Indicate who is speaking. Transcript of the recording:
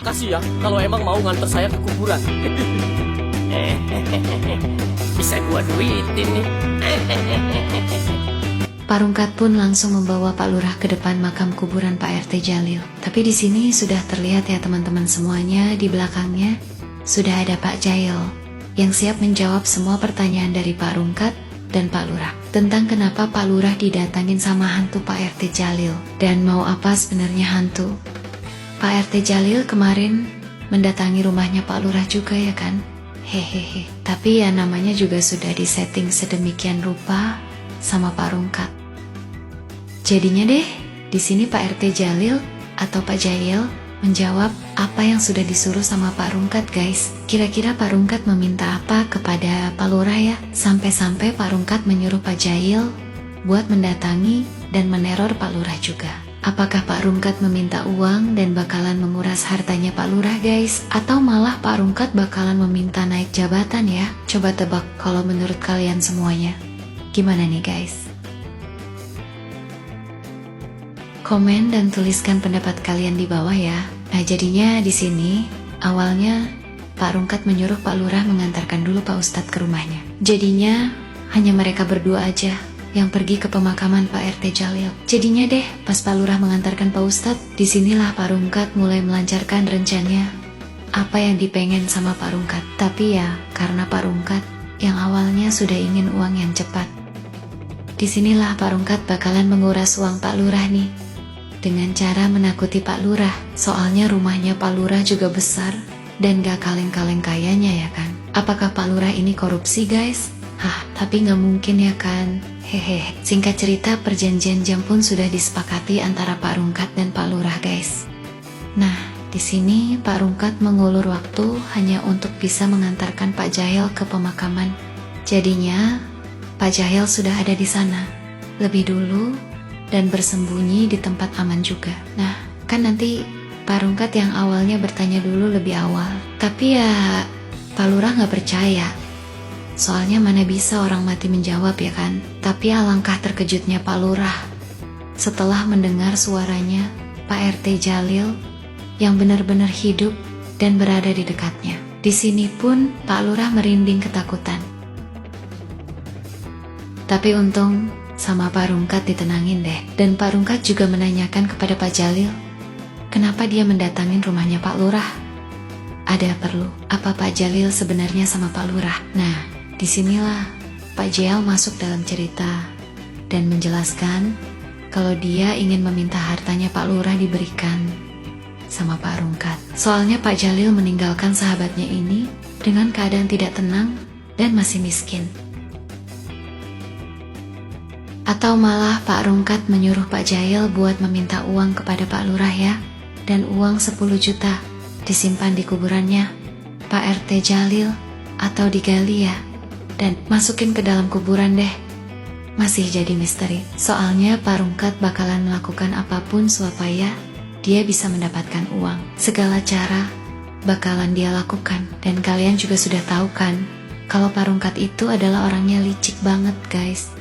Speaker 1: Makasih ya kalau emang mau nganter saya ke kuburan.
Speaker 2: Bisa gua duitin nih.
Speaker 3: Pak Rungkat pun langsung membawa Pak Lurah ke depan makam kuburan Pak RT Jalil. Tapi di sini sudah terlihat ya teman-teman semuanya, di belakangnya sudah ada Pak Jail yang siap menjawab semua pertanyaan dari Pak Rungkat dan Pak Lurah tentang kenapa Pak Lurah didatangin sama hantu Pak RT Jalil dan mau apa sebenarnya hantu. Pak RT Jalil kemarin mendatangi rumahnya Pak Lurah juga ya kan? Hehehe. Tapi ya namanya juga sudah disetting sedemikian rupa sama Pak Rungkat. Jadinya deh, di sini Pak RT Jalil atau Pak Jail menjawab apa yang sudah disuruh sama Pak Rungkat guys. Kira-kira Pak Rungkat meminta apa kepada Pak Lurah ya? Sampai-sampai Pak Rungkat menyuruh Pak Jail buat mendatangi dan meneror Pak Lurah juga. Apakah Pak Rungkat meminta uang dan bakalan menguras hartanya Pak Lurah guys? Atau malah Pak Rungkat bakalan meminta naik jabatan ya? Coba tebak kalau menurut kalian semuanya. Gimana nih guys? Komen dan tuliskan pendapat kalian di bawah ya. Nah jadinya di sini awalnya Pak Rungkat menyuruh Pak Lurah mengantarkan dulu Pak Ustadz ke rumahnya. Jadinya hanya mereka berdua aja yang pergi ke pemakaman Pak RT Jalil. Jadinya deh pas Pak Lurah mengantarkan Pak Ustadz, disinilah Pak Rungkat mulai melancarkan rencananya apa yang dipengen sama Pak Rungkat. Tapi ya karena Pak Rungkat yang awalnya sudah ingin uang yang cepat, disinilah Pak Rungkat bakalan menguras uang Pak Lurah nih dengan cara menakuti Pak Lurah. Soalnya rumahnya Pak Lurah juga besar dan gak kaleng-kaleng kayanya ya kan. Apakah Pak Lurah ini korupsi guys? Hah, tapi gak mungkin ya kan. Hehe. Singkat cerita, perjanjian jam pun sudah disepakati antara Pak Rungkat dan Pak Lurah guys. Nah, di sini Pak Rungkat mengulur waktu hanya untuk bisa mengantarkan Pak Jail ke pemakaman. Jadinya Pak Jail sudah ada di sana lebih dulu dan bersembunyi di tempat aman juga. Nah, kan nanti Pak Rungkat yang awalnya bertanya dulu lebih awal. Tapi ya Pak Lurah gak percaya. Soalnya mana bisa orang mati menjawab ya kan. Tapi alangkah terkejutnya Pak Lurah setelah mendengar suaranya Pak RT Jalil yang benar-benar hidup dan berada di dekatnya. Di sini pun Pak Lurah merinding ketakutan. Tapi untung sama Pak Rungkat ditenangin deh. Dan Pak Rungkat juga menanyakan kepada Pak Jalil kenapa dia mendatangin rumahnya Pak Lurah. Ada perlu apa Pak Jalil sebenarnya sama Pak Lurah? Nah, disinilah Pak Jail masuk dalam cerita dan menjelaskan kalau dia ingin meminta hartanya Pak Lurah diberikan sama Pak Rungkat. Soalnya Pak Jalil meninggalkan sahabatnya ini dengan keadaan tidak tenang dan masih miskin. Atau malah Pak Rungkat menyuruh Pak Jail buat meminta uang kepada Pak Lurah ya. Dan uang 10 juta disimpan di kuburannya Pak RT Jalil atau digali ya. Dan masukin ke dalam kuburan deh. Masih jadi misteri. Soalnya Pak Rungkat bakalan melakukan apapun supaya dia bisa mendapatkan uang. Segala cara bakalan dia lakukan. Dan kalian juga sudah tahu kan kalau Pak Rungkat itu adalah orangnya licik banget guys.